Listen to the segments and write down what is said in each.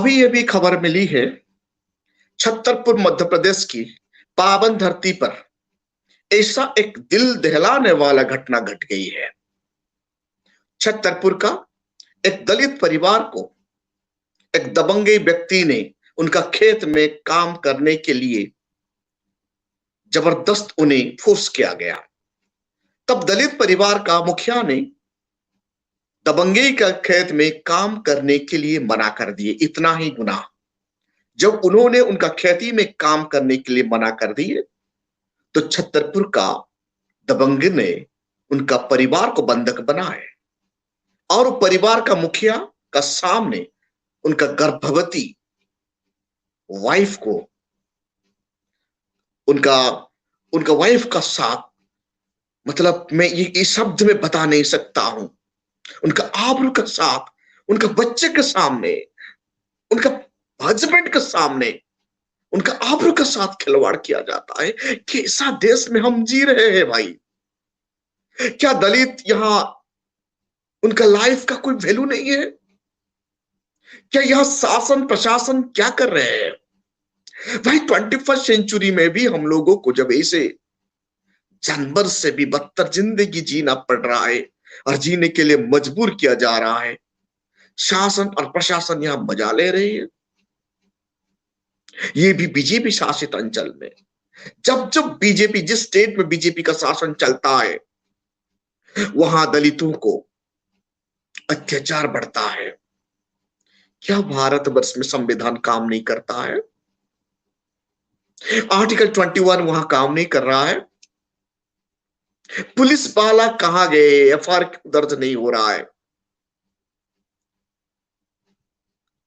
अभी ये भी खबर मिली है, छतरपुर मध्य प्रदेश की पावन धरती पर ऐसा एक दिल दहलाने वाला घटना घट गई है। छतरपुर का एक दलित परिवार को एक दबंगे व्यक्ति ने उनका खेत में काम करने के लिए जबरदस्त उन्हें फोर्स किया गया। तब दलित परिवार का मुखिया ने दबंगे का खेत में काम करने के लिए मना कर दिए। इतना ही गुनाह, जब उन्होंने उनका खेती में काम करने के लिए मना कर दिए तो छतरपुर का दबंग ने उनका परिवार को बंधक बनाए और परिवार का मुखिया का सामने उनका गर्भवती वाइफ को उनका उनका वाइफ का साथ, मतलब मैं ये शब्द में बता नहीं सकता हूं, उनका आबरू का साथ उनका बच्चे के सामने, उनका हस्बैंड के सामने उनका आबरू के साथ खिलवाड़ किया जाता है। कि ऐसा देश में हम जी रहे हैं भाई। क्या दलित यहां उनका लाइफ का कोई वैल्यू नहीं है? क्या यह शासन प्रशासन क्या कर रहे हैं भाई? 21st सेंचुरी में भी हम लोगों को जब ऐसे जानवर से भी बदतर जिंदगी जीना पड़ रहा है और जीने के लिए मजबूर किया जा रहा है, शासन और प्रशासन यहां मजा ले रही है। ये भी बीजेपी शासित अंचल में, जब जब बीजेपी, जिस स्टेट में बीजेपी का शासन चलता है वहां दलितों को अत्याचार बढ़ता है। क्या भारतवर्ष में संविधान काम नहीं करता है? आर्टिकल 21 वहां काम नहीं कर रहा है? पुलिस वाला कहां गए? एफआईआर दर्ज नहीं हो रहा है।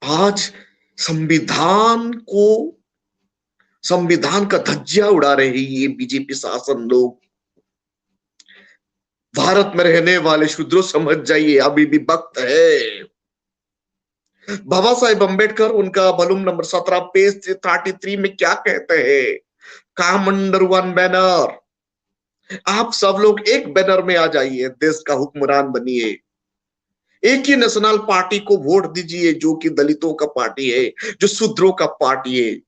आज संविधान का धज्जियां उड़ा रही है बीजेपी शासन लोग। भारत में रहने वाले शूद्रों समझ जाइए, अभी भी वक्त है। बाबा साहेब अम्बेडकर उनका वॉल्यूम नंबर 17 पेज 33 में क्या कहते हैं? काम अंडर वन बैनर। आप सब लोग एक बैनर में आ जाइए, देश का हुक्मरान बनिए, एक ही नेशनल पार्टी को वोट दीजिए जो कि दलितों का पार्टी है, जो शूद्रों का पार्टी है।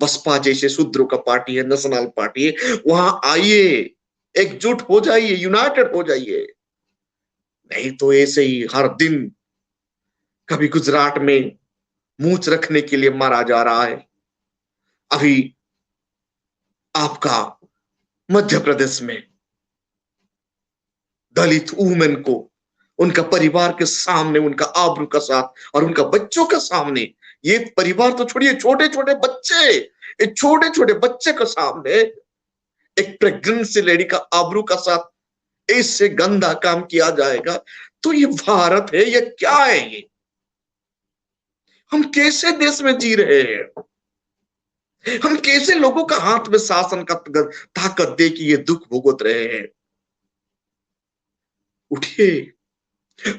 बसपा जैसे शूद्रों का पार्टी है, नेशनल पार्टी है। वहां आइए, एकजुट हो जाइए, यूनाइटेड हो जाइए। नहीं तो ऐसे ही हर दिन कभी गुजरात में मूंछ रखने के लिए मारा जा रहा है, अभी आपका मध्य प्रदेश में दलित वुमेन को उनका परिवार के सामने, उनका आबरू का साथ और उनका बच्चों के सामने, ये परिवार तो छोड़िए, छोटे छोटे बच्चे, एक छोटे छोटे बच्चे के सामने एक प्रेग्नेंसी लेडी का आबरू का साथ ऐसे गंदा काम किया जाएगा। तो ये भारत है? ये क्या है? ये हम कैसे देश में जी रहे हैं? हम कैसे लोगों का हाथ में शासन का ताकत दे कि ये दुख भुगत रहे हैं? उठिए,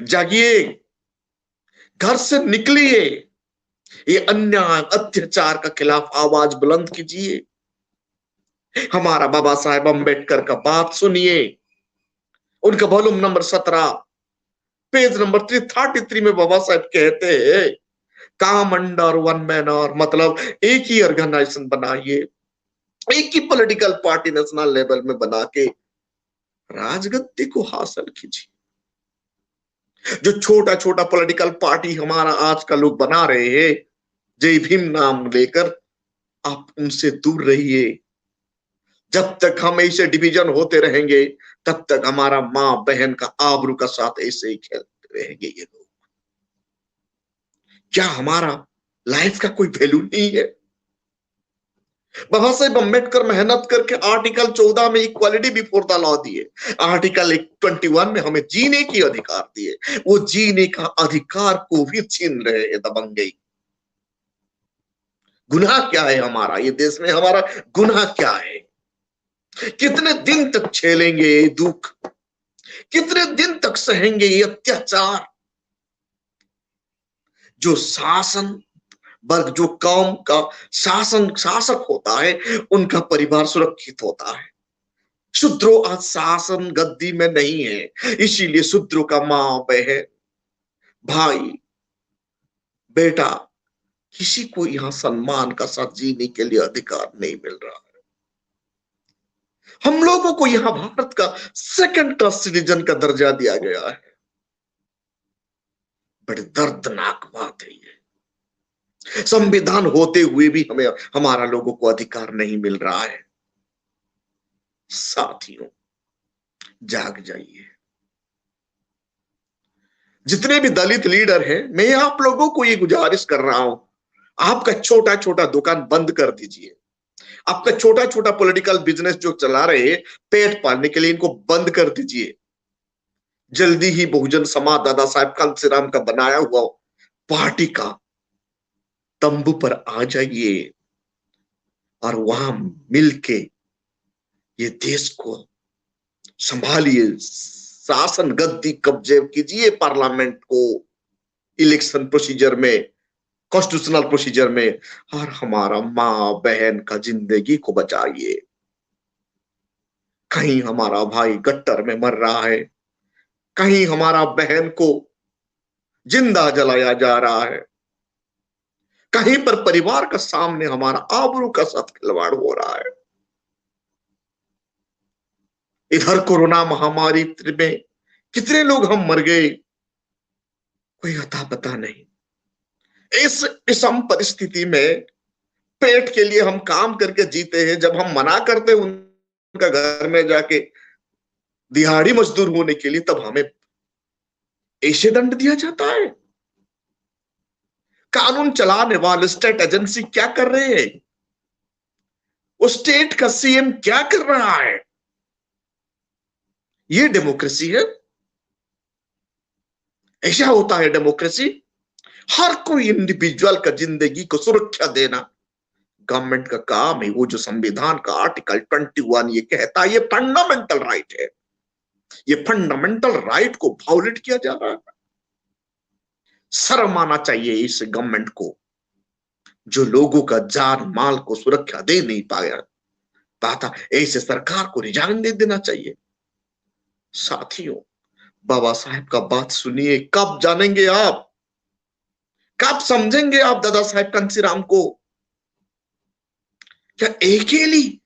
जागिए, घर से निकलिए, ये अन्याय अत्याचार का खिलाफ आवाज बुलंद कीजिए। हमारा बाबा साहेब अम्बेडकर का बात सुनिए, उनका वॉल्यूम नंबर 17 पेज नंबर 333 में बाबा साहेब कहते हैं, काम अंडर वन बैनर, मतलब एक ही ऑर्गेनाइजेशन बनाइए, एक ही पॉलिटिकल पार्टी नेशनल लेवल में बना के राजगद्दी को हासिल कीजिए। जो छोटा छोटा पॉलिटिकल पार्टी हमारा आज का लोग बना रहे हैं जय भीम नाम लेकर, आप उनसे दूर रहिए। जब तक हम ऐसे डिवीजन होते रहेंगे तब तक हमारा मां बहन का आबरू का साथ ऐसे ही खेलते रहेंगे ये लोग। क्या हमारा लाइफ का कोई वैल्यू नहीं है? बाबा साहेब अम्बेडकर मेहनत करके आर्टिकल 14 में इक्वालिटी बिफोर द लॉ दिए, आर्टिकल 21 में हमें जीने की अधिकार दिए। वो जीने का अधिकार को भी छीन रहे हैं दबंगई। गुनाह क्या है हमारा? ये देश में हमारा गुनाह क्या है? कितने दिन तक झेलेंगे ये दुख? कितने दिन तक सहेंगे ये अत्याचार? जो शासन वर्ग, जो कौम का शासक होता है, उनका परिवार सुरक्षित होता है। शूद्रों आज शासन गद्दी में नहीं है, इसीलिए शूद्रों का मां बहन भाई बेटा, किसी को यहां सम्मान का साथ जीने के लिए अधिकार नहीं मिल रहा है। हम लोगों को यहां भारत का सेकंड क्लास सिटीजन का दर्जा दिया गया है। बड़ी दर्दनाक बात है ये। संविधान होते हुए भी हमें हमारा लोगों को अधिकार नहीं मिल रहा है। साथियों, जाग जाइए। जितने भी दलित लीडर हैं, मैं आप लोगों को ये गुजारिश कर रहा हूं, आपका छोटा छोटा दुकान बंद कर दीजिए। आपका छोटा छोटा पॉलिटिकल बिजनेस जो चला रहे पेट पालने के लिए, इनको बंद कर दीजिए। जल्दी ही बहुजन समाज दादा साहेब कांसीराम का बनाया हुआ पार्टी का तंबू पर आ जाइए और वहां मिलके ये देश को संभालिए। शासन गद्दी कब्जे कीजिए, पार्लियामेंट को इलेक्शन प्रोसीजर में, कॉन्स्टिट्यूशनल प्रोसीजर में, और हमारा माँ बहन का जिंदगी को बचाइए। कहीं हमारा भाई गट्टर में मर रहा है, कहीं हमारा बहन को जिंदा जलाया जा रहा है, कहीं पर परिवार का सामने हमारा आबरू का साथ खिलवाड़ हो रहा है। इधर कोरोना महामारी में कितने लोग हम मर गए, कोई अता पता नहीं। इस विषम परिस्थिति में पेट के लिए हम काम करके जीते हैं, जब हम मना करते हैं उनका घर में जाके दिहाड़ी मजदूर होने के लिए, तब हमें ऐसे दंड दिया जाता है। कानून चलाने वाले स्टेट एजेंसी क्या कर रहे हैं? उस स्टेट का सीएम क्या कर रहा है? ये डेमोक्रेसी है? ऐसा होता है डेमोक्रेसी? हर कोई इंडिविजुअल का जिंदगी को सुरक्षा देना गवर्नमेंट का काम है। वो जो संविधान का आर्टिकल 21 ये कहता है, ये फंडामेंटल राइट है। ये फंडामेंटल राइट को वायोलेट किया जा रहा है। शर्म आना चाहिए इस गवर्नमेंट को, जो लोगों का जान माल को सुरक्षा दे नहीं पाता। ऐसे सरकार को रिजाइन दे देना चाहिए। साथियों, बाबा साहेब का बात सुनिए। कब जानेंगे आप, कब समझेंगे आप दादा साहेब कांसीराम को? क्या अकेली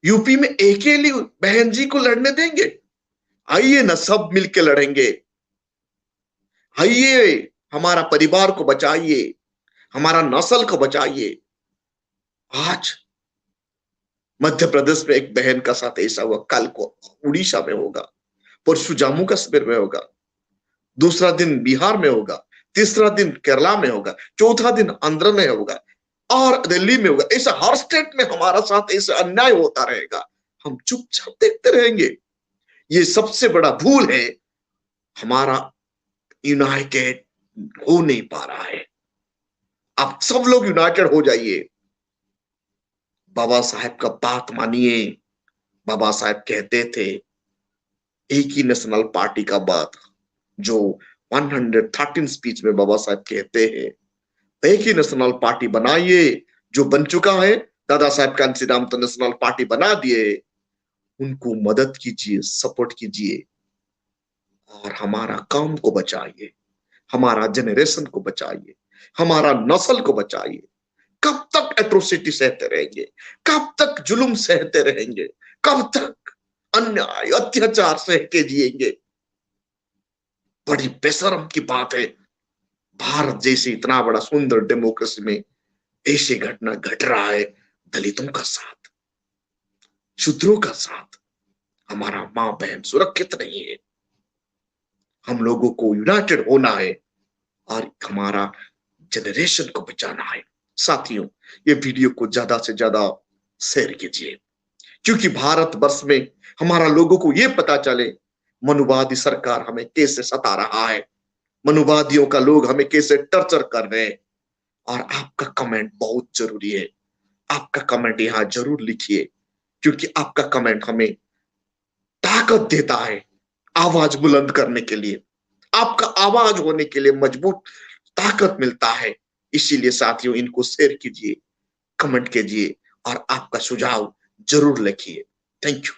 यूपी में अकेली बहन जी को लड़ने देंगे? आइए ना, सब मिलके लड़ेंगे। आइए, हमारा परिवार को बचाइए, हमारा नस्ल को बचाइए। आज मध्य प्रदेश में एक बहन का साथ ऐसा हुआ, कल को उड़ीसा में होगा, परसों जम्मू कश्मीर में होगा, दूसरा दिन बिहार में होगा, तीसरा दिन केरला में होगा, चौथा दिन आंध्र में होगा और दिल्ली में होगा। ऐसा हर स्टेट में हमारा साथ ऐसा अन्याय होता रहेगा, हम चुपचाप देखते रहेंगे? ये सबसे बड़ा भूल है। हमारा यूनाइटेड हो नहीं पा रहा है। आप सब लोग यूनाइटेड हो जाइए। बाबा साहेब का बात मानिए। बाबा साहेब कहते थे एक ही नेशनल पार्टी का बात, जो 113 स्पीच में बाबा साहेब कहते हैं, एक ही नेशनल पार्टी बनाइए। जो बन चुका है, दादा साहेब कांसीराम तो नेशनल पार्टी बना दिए, उनको मदद कीजिए, सपोर्ट कीजिए और हमारा काम को बचाइए, हमारा जनरेशन को बचाइए, हमारा नस्ल को बचाइए। कब तक एट्रोसिटी सहते रहेंगे? कब तक जुल्म सहते रहेंगे? कब तक अन्याय अत्याचार सह के जिएंगे? बड़ी बेशरम की बात है, भारत जैसे इतना बड़ा सुंदर डेमोक्रेसी में ऐसे घटना घट रहा है। दलितों का साथ, शूद्रों का साथ, हमारा मां बहन सुरक्षित नहीं है। हम लोगों को यूनाइटेड होना है और हमारा जनरेशन को बचाना है। साथियों, ये वीडियो को ज्यादा से ज्यादा शेयर कीजिए, क्योंकि भारत वर्ष में हमारा लोगों को ये पता चले मनुवादी सरकार हमें कैसे सता रहा है, मनुवादियों का लोग हमें कैसे टर्चर कर रहे हैं। और आपका कमेंट बहुत जरूरी है। आपका कमेंट यहां जरूर लिखिए, क्योंकि आपका कमेंट हमें ताकत देता है आवाज बुलंद करने के लिए, आपका आवाज होने के लिए मजबूत ताकत मिलता है। इसीलिए साथियों, इनको शेयर कीजिए, कमेंट कीजिए और आपका सुझाव जरूर लिखिए। Thank you.